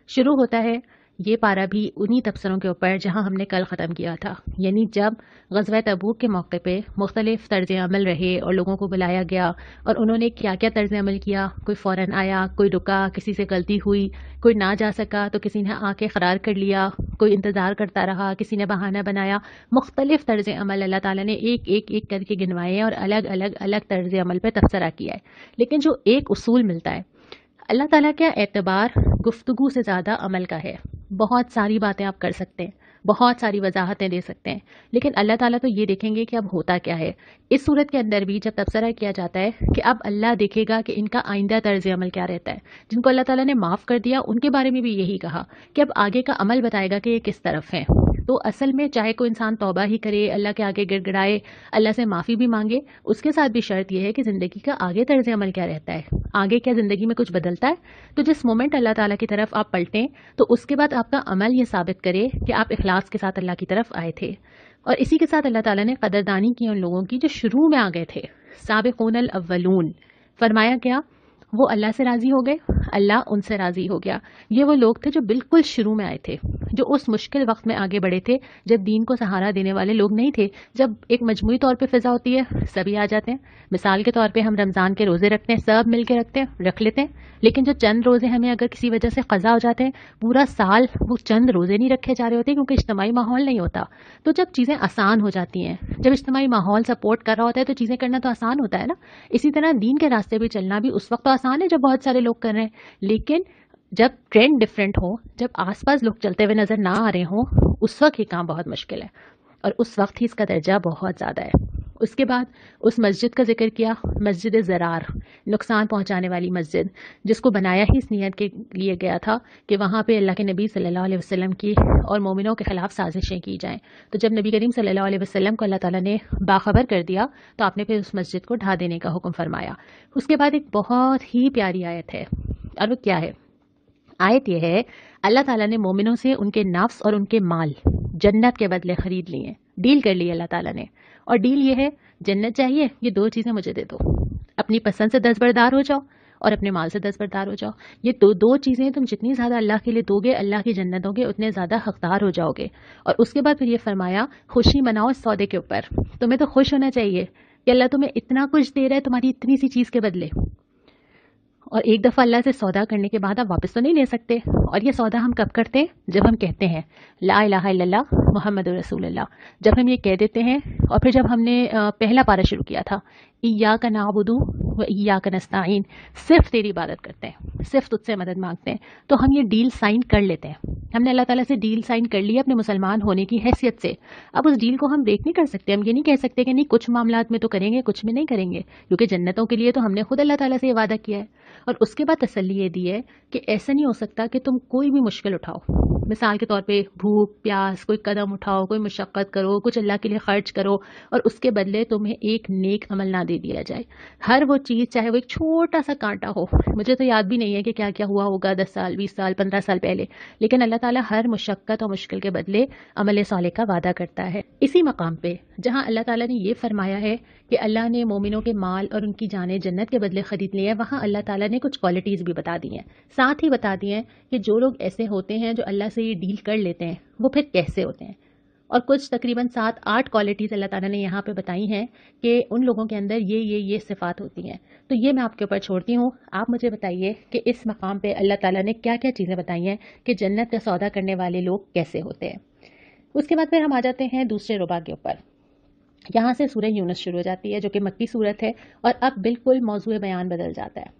شروع ہوتا ہے یہ پارہ بھی انہی تبصروں کے اوپر جہاں ہم نے کل ختم کیا تھا، یعنی جب غزوہ تبوک کے موقع پہ مختلف طرز عمل رہے اور لوگوں کو بلایا گیا اور انہوں نے کیا کیا طرز عمل کیا. کوئی فوراً آیا، کوئی رکا، کسی سے غلطی ہوئی، کوئی نہ جا سکا تو کسی نے آ کے قرار کر لیا، کوئی انتظار کرتا رہا، کسی نے بہانہ بنایا. مختلف طرز عمل اللہ تعالیٰ نے ایک کر کے گنوائے اور الگ طرز عمل پہ تبصرہ کیا ہے. لیکن جو ایک اصول ملتا ہے، اللہ تعالیٰ کا اعتبار گفتگو سے زیادہ عمل کا ہے. بہت ساری باتیں آپ کر سکتے ہیں، بہت ساری وضاحتیں دے سکتے ہیں، لیکن اللہ تعالیٰ تو یہ دیکھیں گے کہ اب ہوتا کیا ہے. اس صورت کے اندر بھی جب تبصرہ کیا جاتا ہے کہ اب اللہ دیکھے گا کہ ان کا آئندہ طرز عمل کیا رہتا ہے. جن کو اللہ تعالیٰ نے معاف کر دیا ان کے بارے میں بھی یہی کہا کہ اب آگے کا عمل بتائے گا کہ یہ کس طرف ہیں. تو اصل میں چاہے کوئی انسان توبہ ہی کرے، اللہ کے آگے گڑ گڑائے، اللہ سے معافی بھی مانگے، اس کے ساتھ بھی شرط یہ ہے کہ زندگی کا آگے طرز عمل کیا رہتا ہے، آگے کیا زندگی میں کچھ بدلتا ہے. تو جس مومنٹ اللہ تعالیٰ کی طرف آپ پلٹیں تو اس کے بعد آپ کا عمل یہ ثابت کرے کہ آپ اخلاص کے ساتھ اللہ کی طرف آئے تھے. اور اسی کے ساتھ اللہ تعالیٰ نے قدردانی کی ان لوگوں کی جو شروع میں آ گئے تھے. سابقون الاولون فرمایا کیا؟ وہ اللہ سے راضی ہو گئے، اللہ ان سے راضی ہو گیا. یہ وہ لوگ تھے جو بالکل شروع میں آئے تھے، جو اس مشکل وقت میں آگے بڑھے تھے جب دین کو سہارا دینے والے لوگ نہیں تھے. جب ایک مجموعی طور پہ فضا ہوتی ہے سبھی آ جاتے ہیں. مثال کے طور پہ ہم رمضان کے روزے رکھتے ہیں، سب مل کے رکھتے ہیں، رکھ لیتے ہیں. لیکن جو چند روزے ہمیں اگر کسی وجہ سے قضا ہو جاتے ہیں، پورا سال وہ چند روزے نہیں رکھے جا رہے ہوتے کیونکہ اجتماعی ماحول نہیں ہوتا. تو جب چیزیں آسان ہو جاتی ہیں، جب اجتماعی ماحول سپورٹ کر رہا ہوتا ہے تو چیزیں کرنا تو آسان ہوتا ہے نا. اسی طرح دین کے راستے پہ چلنا بھی اس وقت تو آسان ہے جب بہت سارے لوگ کر رہے ہیں، لیکن جب ٹرینڈ ڈفرینٹ ہو، جب آس پاس لوگ چلتے ہوئے نظر نہ آ رہے ہوں، اس وقت یہ کام بہت مشکل ہے اور اس وقت ہی اس کا درجہ بہت زیادہ ہے. اس کے بعد اس مسجد کا ذکر کیا، مسجد زرار، نقصان پہنچانے والی مسجد، جس کو بنایا ہی اس نیت کے لیے گیا تھا کہ وہاں پہ اللہ کے نبی صلی اللہ علیہ وسلم کی اور مومنوں کے خلاف سازشیں کی جائیں. تو جب نبی کریم صلی اللہ علیہ وسلم کو اللہ تعالیٰ نے باخبر کر دیا تو آپ نے پھر اس مسجد کو ڈھا دینے کا حکم فرمایا. اس کے بعد ایک بہت ہی پیاری آیت ہے، اور وہ کیا ہے؟ آیت یہ ہے، اللہ تعالیٰ نے مومنوں سے ان کے نفس اور ان کے مال جنت کے بدلے خرید لیے، ڈیل کر لی اللہ تعالیٰ نے. اور ڈیل یہ ہے، جنت چاہیے، یہ دو چیزیں مجھے دے دو. اپنی پسند سے دستبردار ہو جاؤ اور اپنے مال سے دستبردار ہو جاؤ. یہ دو چیزیں تم جتنی زیادہ اللہ کے لیے دو گے، اللہ کی جنت دو گے، اتنے زیادہ حقدار ہو جاؤ گے. اور اس کے بعد پھر یہ فرمایا، خوشی مناؤ اس سودے کے اوپر. تمہیں تو خوش ہونا چاہیے کہ اللہ تمہیں اتنا کچھ دے رہا ہے تمہاری اتنی سی چیز کے بدلے. اور ایک دفعہ اللہ سے سودا کرنے کے بعد آپ واپس تو نہیں لے سکتے. اور یہ سودا ہم کب کرتے ہیں؟ جب ہم کہتے ہیں لا الہ الا اللہ محمد رسول اللہ. جب ہم یہ کہہ دیتے ہیں، اور پھر جب ہم نے پہلا پارہ شروع کیا تھا، ایاک نعبد و ایاک نستعین، صرف تیری عبادت کرتے ہیں، صرف تجھ سے مدد مانگتے ہیں، تو ہم یہ ڈیل سائن کر لیتے ہیں. ہم نے اللہ تعالیٰ سے ڈیل سائن کر لی اپنے مسلمان ہونے کی حیثیت سے. اب اس ڈیل کو ہم بریک نہیں کر سکتے. ہم یہ نہیں کہہ سکتے کہ نہیں کچھ معاملات میں تو کریں گے، کچھ میں نہیں کریں گے، کیونکہ جنتوں کے لیے تو ہم نے خود اللہ تعالیٰ سے یہ وعدہ کیا ہے. اور اس کے بعد تسلی یہ دی ہے کہ ایسا نہیں ہو سکتا کہ تم کوئی بھی مشکل اٹھاؤ، مثال کے طور پہ بھوک پیاس، کوئی قدم اٹھاؤ، کوئی مشقت کرو، کچھ اللہ کے لیے خرچ کرو، اور اس کے بدلے تمہیں ایک نیک عمل نہ دے دیا جائے. ہر وہ چیز، چاہے وہ ایک چھوٹا سا کانٹا ہو، مجھے تو یاد بھی نہیں ہے کہ کیا کیا ہوا ہوگا 10 سال 20 سال 15 سال پہلے، لیکن اللہ تعالیٰ ہر مشقت اور مشکل کے بدلے عمل صالح کا وعدہ کرتا ہے. اسی مقام پہ جہاں اللہ تعالیٰ نے یہ فرمایا ہے کہ اللہ نے مومنوں کے مال اور ان کی جانیں جنت کے بدلے خرید لی ہیں، وہاں اللہ تعالیٰ نے کچھ کوالٹیز بھی بتا دی ہیں، ساتھ ہی بتا دی ہیں کہ جو لوگ ایسے ہوتے ہیں جو اللہ سے یہ ڈیل کر لیتے ہیں وہ پھر کیسے ہوتے ہیں. اور کچھ تقریباً 7-8 کوالٹیز اللہ تعالیٰ نے یہاں پہ بتائی ہیں کہ ان لوگوں کے اندر یہ صفات ہوتی ہیں. تو یہ میں آپ کے اوپر چھوڑتی ہوں، آپ مجھے بتائیے کہ اس مقام پہ اللہ تعالیٰ نے کیا کیا چیزیں بتائی ہیں کہ جنت کا سودا کرنے والے لوگ کیسے ہوتے ہیں. اس کے بعد پھر ہم آ جاتے ہیں دوسرے ربع کے اوپر. یہاں سے سورہ یونس شروع ہو جاتی ہے جو کہ مکی صورت ہے، اور اب بالکل موضوع بیان بدل جاتا ہے.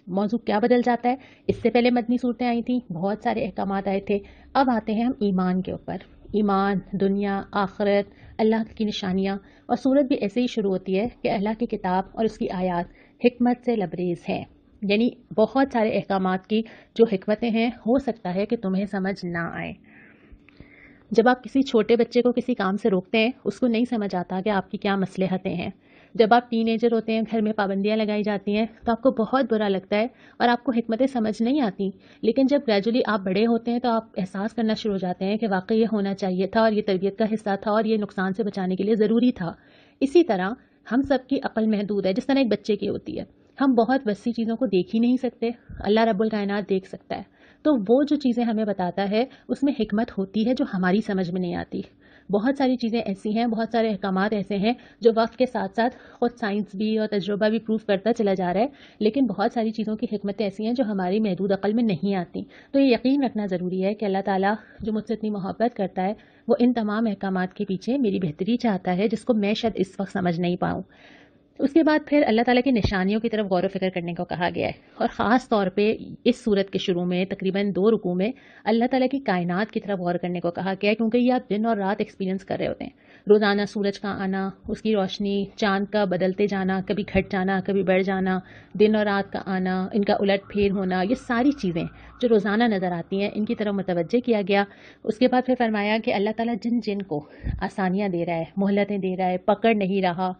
موضوع کیا بدل جاتا ہے؟ اس سے پہلے مدنی صورتیں آئی تھیں، بہت سارے احکامات آئے تھے. اب آتے ہیں ہم ایمان کے اوپر. ایمان، دنیا، آخرت، اللہ کی نشانیاں. اور صورت بھی ایسے ہی شروع ہوتی ہے کہ اللہ کی کتاب اور اس کی آیات حکمت سے لبریز ہیں. یعنی بہت سارے احکامات کی جو حکمتیں ہیں ہو سکتا ہے کہ تمہیں سمجھ نہ آئیں. جب آپ کسی چھوٹے بچے کو کسی کام سے روکتے ہیں، اس کو نہیں سمجھ آتا کہ آپ کی کیا مصلحتیں ہیں. جب آپ ٹین ایجر ہوتے ہیں، گھر میں پابندیاں لگائی جاتی ہیں تو آپ کو بہت برا لگتا ہے اور آپ کو حکمتیں سمجھ نہیں آتی. لیکن جب گریجولی آپ بڑے ہوتے ہیں تو آپ احساس کرنا شروع ہو جاتے ہیں کہ واقعی یہ ہونا چاہیے تھا اور یہ تربیت کا حصہ تھا اور یہ نقصان سے بچانے کے لیے ضروری تھا. اسی طرح ہم سب کی عقل محدود ہے، جس طرح ایک بچے کی ہوتی ہے. ہم بہت وسیع چیزوں کو دیکھ ہی نہیں سکتے، اللہ رب الکائنات دیکھ سکتا ہے. تو وہ جو چیزیں ہمیں بتاتا ہے اس میں حکمت ہوتی ہے جو ہماری سمجھ میں نہیں آتی. بہت ساری چیزیں ایسی ہیں، بہت سارے احکامات ایسے ہیں جو وقت کے ساتھ ساتھ خود سائنس بھی اور تجربہ بھی پروف کرتا چلا جا رہا ہے، لیکن بہت ساری چیزوں کی حکمتیں ایسی ہیں جو ہماری محدود عقل میں نہیں آتی. تو یہ یقین رکھنا ضروری ہے کہ اللہ تعالیٰ جو مجھ سے اتنی محبت کرتا ہے وہ ان تمام احکامات کے پیچھے میری بہتری چاہتا ہے، جس کو میں شاید اس وقت سمجھ نہیں پاؤں. اس کے بعد پھر اللہ تعالیٰ کی نشانیوں کی طرف غور و فکر کرنے کو کہا گیا ہے، اور خاص طور پہ اس صورت کے شروع میں تقریباً 2 رکوع میں اللہ تعالیٰ کی کائنات کی طرف غور کرنے کو کہا گیا ہے، کیونکہ یہ آپ دن اور رات ایکسپیرینس کر رہے ہوتے ہیں. روزانہ سورج کا آنا، اس کی روشنی، چاند کا بدلتے جانا، کبھی گھٹ جانا کبھی بڑھ جانا، دن اور رات کا آنا، ان کا الٹ پھیر ہونا، یہ ساری چیزیں جو روزانہ نظر آتی ہیں ان کی طرف متوجہ کیا گیا. اس کے بعد پھر فرمایا کہ اللہ تعالیٰ جن جن کو آسانیاں دے رہا ہے، مہلتیں دے رہا ہے، پکڑ نہیں رہا،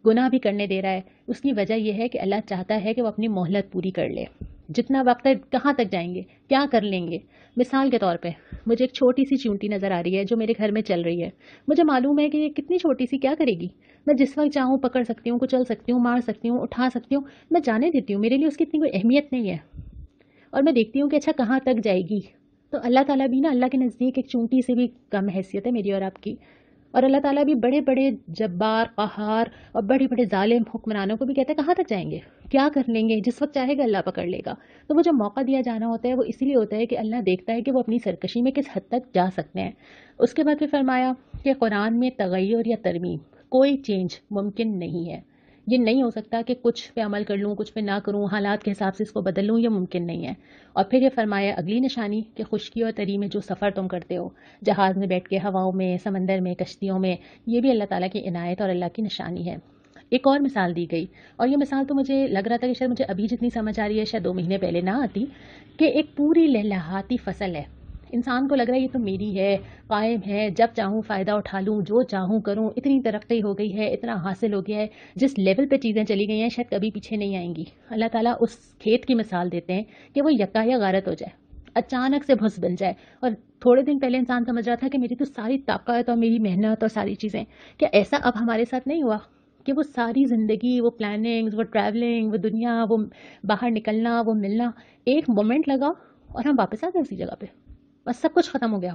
گناہ بھی کرنے دے رہا ہے، اس کی وجہ یہ ہے کہ اللہ چاہتا ہے کہ وہ اپنی مہلت پوری کر لے. جتنا وقت ہے کہاں تک جائیں گے، کیا کر لیں گے. مثال کے طور پہ مجھے ایک چھوٹی سی چونٹی نظر آ رہی ہے جو میرے گھر میں چل رہی ہے. مجھے معلوم ہے کہ یہ کتنی چھوٹی سی کیا کرے گی، میں جس وقت چاہوں پکڑ سکتی ہوں، کچل سکتی ہوں، مار سکتی ہوں، اٹھا سکتی ہوں، میں جانے دیتی ہوں، میرے لیے اس کی اتنی کوئی اہمیت نہیں ہے. اور میں دیکھتی ہوں کہ اچھا کہاں تک جائے گی. تو اللہ تعالیٰ بھی نا، اللہ کے نزدیک ایک چونٹی سے بھی کم حیثیت ہے میری اور آپ کی. اور اللہ تعالیٰ بھی بڑے بڑے جبار، قہار اور بڑے بڑے ظالم حکمرانوں کو بھی کہتا ہے کہاں تک جائیں گے، کیا کر لیں گے، جس وقت چاہے گا اللہ پکڑ لے گا. تو وہ جو موقع دیا جانا ہوتا ہے وہ اسی لیے ہوتا ہے کہ اللہ دیکھتا ہے کہ وہ اپنی سرکشی میں کس حد تک جا سکتے ہیں. اس کے بعد پھر فرمایا کہ قرآن میں تغیر یا ترمیم، کوئی چینج ممکن نہیں ہے. یہ نہیں ہو سکتا کہ کچھ پہ عمل کر لوں، کچھ پہ نہ کروں، حالات کے حساب سے اس کو بدل لوں، یہ ممکن نہیں ہے. اور پھر یہ فرمایا اگلی نشانی کہ خشکی اور تری میں جو سفر تم کرتے ہو، جہاز میں بیٹھ کے ہواؤں میں، سمندر میں، کشتیوں میں، یہ بھی اللہ تعالیٰ کی عنایت اور اللہ کی نشانی ہے. ایک اور مثال دی گئی، اور یہ مثال تو مجھے لگ رہا تھا کہ شاید مجھے ابھی جتنی سمجھ آ رہی ہے شاید 2 مہینے پہلے نہ آتی، کہ ایک پوری لہلہاتی فصل ہے. انسان کو لگ رہا ہے یہ تو میری ہے، قائم ہے، جب چاہوں فائدہ اٹھا لوں، جو چاہوں کروں، اتنی ترقی ہو گئی ہے، اتنا حاصل ہو گیا ہے، جس لیول پہ چیزیں چلی گئی ہیں شاید کبھی پیچھے نہیں آئیں گی. اللہ تعالیٰ اس کھیت کی مثال دیتے ہیں کہ وہ یکا یا غارت ہو جائے، اچانک سے بھس بن جائے. اور تھوڑے دن پہلے انسان سمجھ رہا تھا کہ میری تو ساری طاقت اور میری محنت اور ساری چیزیں، کیا ایسا اب ہمارے ساتھ نہیں ہوا کہ وہ ساری زندگی، وہ پلاننگز، وہ ٹریولنگ، وہ دنیا، وہ باہر نکلنا، وہ ملنا، ایک مومنٹ لگا اور ہم واپس آ گئے اسی جگہ پہ، بس سب کچھ ختم ہو گیا،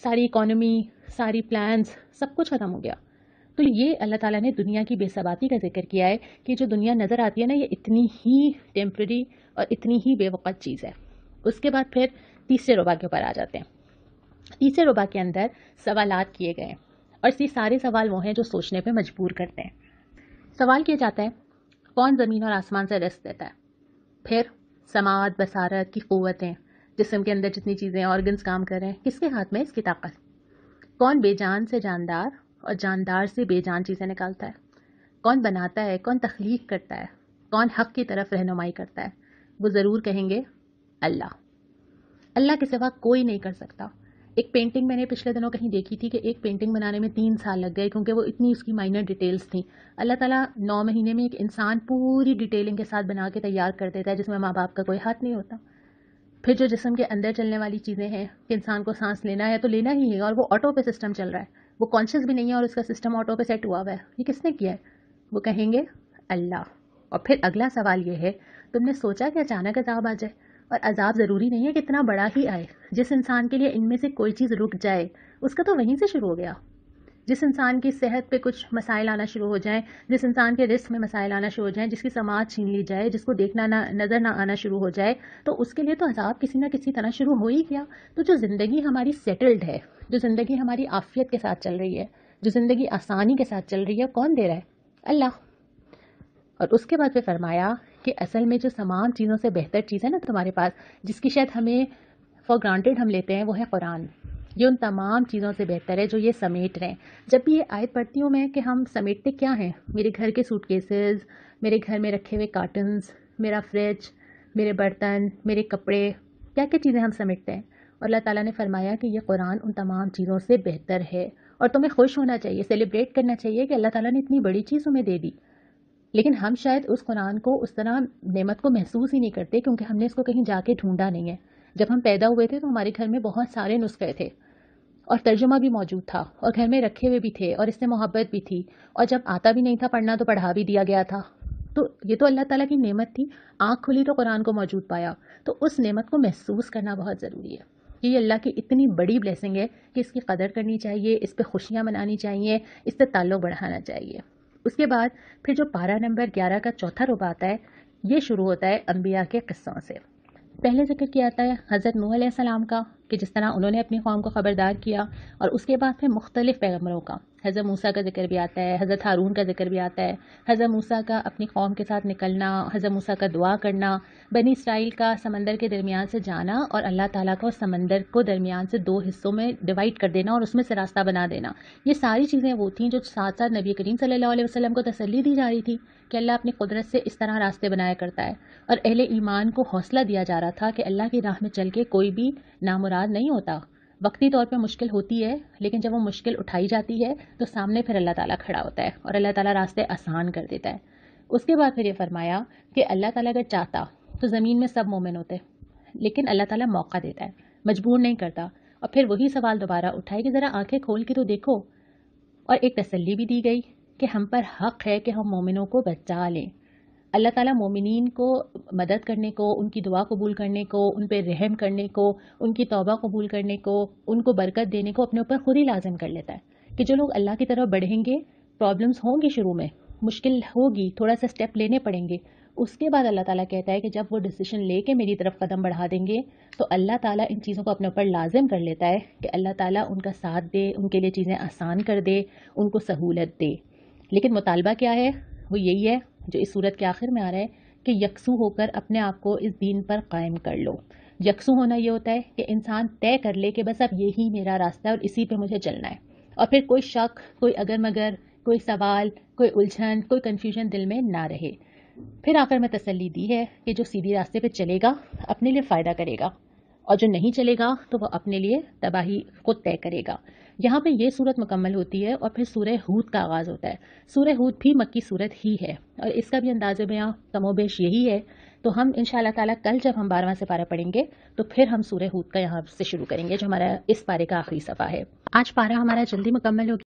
ساری اکانومی، ساری پلانز، سب کچھ ختم ہو گیا. تو یہ اللہ تعالیٰ نے دنیا کی بے ثباتی کا ذکر کیا ہے کہ جو دنیا نظر آتی ہے نا، یہ اتنی ہی ٹیمپرری اور اتنی ہی بے وقت چیز ہے. اس کے بعد پھر تیسرے ربع کے اوپر آ جاتے ہیں. تیسرے ربع کے اندر سوالات کیے گئے، اور یہ سارے سوال وہ ہیں جو سوچنے پہ مجبور کرتے ہیں. سوال کیا جاتا ہے کون زمین اور آسمان سے رزق دیتا ہے، پھر سماعت، بصارت کی قوتیں، جسم کے اندر جتنی چیزیں آرگنز کام کر رہے ہیں، کس کے ہاتھ میں اس کی طاقت، کون بے جان سے جاندار اور جاندار سے بے جان چیزیں نکالتا ہے، کون بناتا ہے، کون تخلیق کرتا ہے، کون حق کی طرف رہنمائی کرتا ہے. وہ ضرور کہیں گے اللہ. اللہ کے سوا کوئی نہیں کر سکتا. ایک پینٹنگ میں نے پچھلے دنوں کہیں دیکھی تھی کہ ایک پینٹنگ بنانے میں 3 سال لگ گئے، کیونکہ وہ اتنی اس کی مائنر ڈیٹیلز تھیں. اللہ تعالیٰ 9 مہینے میں ایک انسان پوری ڈیٹیلنگ کے ساتھ بنا کے تیار کر دیتا ہے، جس میں ماں باپ کا کوئی ہاتھ نہیں ہوتا. پھر جو جسم کے اندر چلنے والی چیزیں ہیں کہ انسان کو سانس لینا ہے تو لینا ہی ہے، اور وہ آٹو پہ سسٹم چل رہا ہے، وہ کانشیس بھی نہیں ہے اور اس کا سسٹم آٹو پہ سیٹ ہوا ہوا ہے. یہ کس نے کیا ہے؟ وہ کہیں گے اللہ. اور پھر اگلا سوال یہ ہے تم نے سوچا کہ اچانک عذاب آ جائے؟ اور عذاب ضروری نہیں ہے کہ اتنا بڑا ہی آئے. جس انسان کے لیے ان میں سے کوئی چیز رک جائے اس کا تو وہیں سے شروع ہو گیا. جس انسان کی صحت پہ کچھ مسائل آنا شروع ہو جائیں، جس انسان کے رزق میں مسائل آنا شروع ہو جائیں، جس کی سماعت چھین لی جائے، جس کو دیکھنا نظر نہ آنا شروع ہو جائے، تو اس کے لیے تو عذاب کسی نہ کسی طرح شروع ہو ہی گیا. تو جو زندگی ہماری سیٹلڈ ہے، جو زندگی ہماری عافیت کے ساتھ چل رہی ہے، جو زندگی آسانی کے ساتھ چل رہی ہے، کون دے رہا ہے؟ اللہ. اور اس کے بعد پھر فرمایا کہ اصل میں جو تمام چیزوں سے بہتر چیز ہے نا تمہارے پاس، جس کی شاید ہمیں فار گرانٹیڈ ہم لیتے ہیں، وہ ہے قرآن. یہ ان تمام چیزوں سے بہتر ہے جو یہ سمیٹ رہے ہیں. جب بھی یہ آیت پڑھتی ہوں میں کہ ہم سمیٹتے کیا ہیں، میرے گھر کے سوٹ کیسز، میرے گھر میں رکھے ہوئے کارٹنز، میرا فریج، میرے برتن، میرے کپڑے، کیا کیا چیزیں ہم سمیٹتے ہیں. اور اللہ تعالیٰ نے فرمایا کہ یہ قرآن ان تمام چیزوں سے بہتر ہے، اور تمہیں خوش ہونا چاہیے، سیلیبریٹ کرنا چاہیے کہ اللہ تعالیٰ نے اتنی بڑی چیز تمہیں دے دی. لیکن ہم شاید اس قرآن کو اس طرح نعمت کو محسوس ہی نہیں کرتے، کیونکہ ہم نے اس کو کہیں جا کے ڈھونڈا نہیں ہے. جب ہم پیدا ہوئے تھے تو ہمارے گھر میں بہت سارے نسخے تھے، اور ترجمہ بھی موجود تھا، اور گھر میں رکھے ہوئے بھی تھے، اور اس سے محبت بھی تھی. اور جب آتا بھی نہیں تھا پڑھنا تو پڑھا بھی دیا گیا تھا. تو یہ تو اللہ تعالیٰ کی نعمت تھی، آنکھ کھلی تو قرآن کو موجود پایا، تو اس نعمت کو محسوس کرنا بہت ضروری ہے کہ یہ اللہ کی اتنی بڑی بلیسنگ ہے کہ اس کی قدر کرنی چاہیے، اس پہ خوشیاں منانی چاہیے، اس سے تعلق بڑھانا چاہیے۔ اس کے بعد پھر جو پارہ نمبر 11 کا چوتھا ربع آتا ہے، یہ شروع ہوتا ہے انبیاء کے قصوں سے۔ پہلے ذکر کیا جاتا ہے حضرت نوح علیہ السلام کا، کہ جس طرح انہوں نے اپنی قوم کو خبردار کیا، اور اس کے بعد پھر مختلف پیغمبروں کا، حضرت موسیٰ کا ذکر بھی آتا ہے، حضرت ہارون کا ذکر بھی آتا ہے، حضرت موسیٰ کا اپنی قوم کے ساتھ نکلنا، حضرت موسیٰ کا دعا کرنا، بنی اسرائیل کا سمندر کے درمیان سے جانا اور اللہ تعالیٰ کو سمندر کو درمیان سے 2 حصوں میں ڈیوائڈ کر دینا اور اس میں سے راستہ بنا دینا۔ یہ ساری چیزیں وہ تھیں جو ساتھ ساتھ نبی کریم صلی اللہ علیہ وسلم کو تسلی دی جا رہی تھی کہ اللہ اپنی قدرت سے اس طرح راستے بنایا کرتا ہے، اور اہل ایمان کو حوصلہ دیا جا رہا تھا کہ اللہ کی راہ میں چل کے کوئی بھی نامراد نہیں ہوتا۔ وقتی طور پہ مشکل ہوتی ہے، لیکن جب وہ مشکل اٹھائی جاتی ہے تو سامنے پھر اللہ تعالیٰ کھڑا ہوتا ہے اور اللہ تعالیٰ راستے آسان کر دیتا ہے۔ اس کے بعد پھر یہ فرمایا کہ اللہ تعالیٰ اگر چاہتا تو زمین میں سب مومن ہوتے، لیکن اللہ تعالیٰ موقع دیتا ہے، مجبور نہیں کرتا۔ اور پھر وہی سوال دوبارہ اٹھائے کہ ذرا آنکھیں کھول کے تو دیکھو، اور ایک تسلی بھی دی گئی کہ ہم پر حق ہے کہ ہم مومنوں کو بچا لیں۔ اللہ تعالیٰ مومنین کو مدد کرنے کو، ان کی دعا قبول کرنے کو، ان پہ رحم کرنے کو، ان کی توبہ قبول کرنے کو، ان کو برکت دینے کو اپنے اوپر خود ہی لازم کر لیتا ہے کہ جو لوگ اللہ کی طرف بڑھیں گے، پرابلمز ہوں گی، شروع میں مشکل ہوگی، تھوڑا سا سٹیپ لینے پڑیں گے، اس کے بعد اللہ تعالیٰ کہتا ہے کہ جب وہ ڈیسیشن لے کے میری طرف قدم بڑھا دیں گے تو اللہ تعالیٰ ان چیزوں کو اپنے اوپر لازم کر لیتا ہے کہ اللہ تعالیٰ ان کا ساتھ دے، ان کے لیے چیزیں آسان کر دے، ان کو سہولت دے۔ لیکن مطالبہ کیا ہے؟ وہ یہی ہے جو اس صورت کے آخر میں آ رہا ہے کہ یکسو ہو کر اپنے آپ کو اس دین پر قائم کر لو۔ یکسو ہونا یہ ہوتا ہے کہ انسان طے کر لے کہ بس اب یہی میرا راستہ ہے اور اسی پہ مجھے چلنا ہے، اور پھر کوئی شک، کوئی اگر مگر، کوئی سوال، کوئی الجھن، کوئی کنفیوژن دل میں نہ رہے۔ پھر آخر میں تسلی دی ہے کہ جو سیدھی راستے پہ چلے گا اپنے لیے فائدہ کرے گا، اور جو نہیں چلے گا تو وہ اپنے لیے تباہی خود طے کرے گا۔ یہاں پہ یہ صورت مکمل ہوتی ہے اور پھر سورہ ہود کا آغاز ہوتا ہے۔ سورہ ہود بھی مکی صورت ہی ہے اور اس کا بھی انداز بیاں کم و بیش یہی ہے۔ تو ہم انشاءاللہ تعالیٰ کل جب ہم 12واں سپارہ پڑھیں گے تو پھر ہم سورہ ہود کا یہاں سے شروع کریں گے جو ہمارا اس پارے کا آخری صفحہ ہے۔ آج پارہ ہمارا جلدی مکمل ہو گیا۔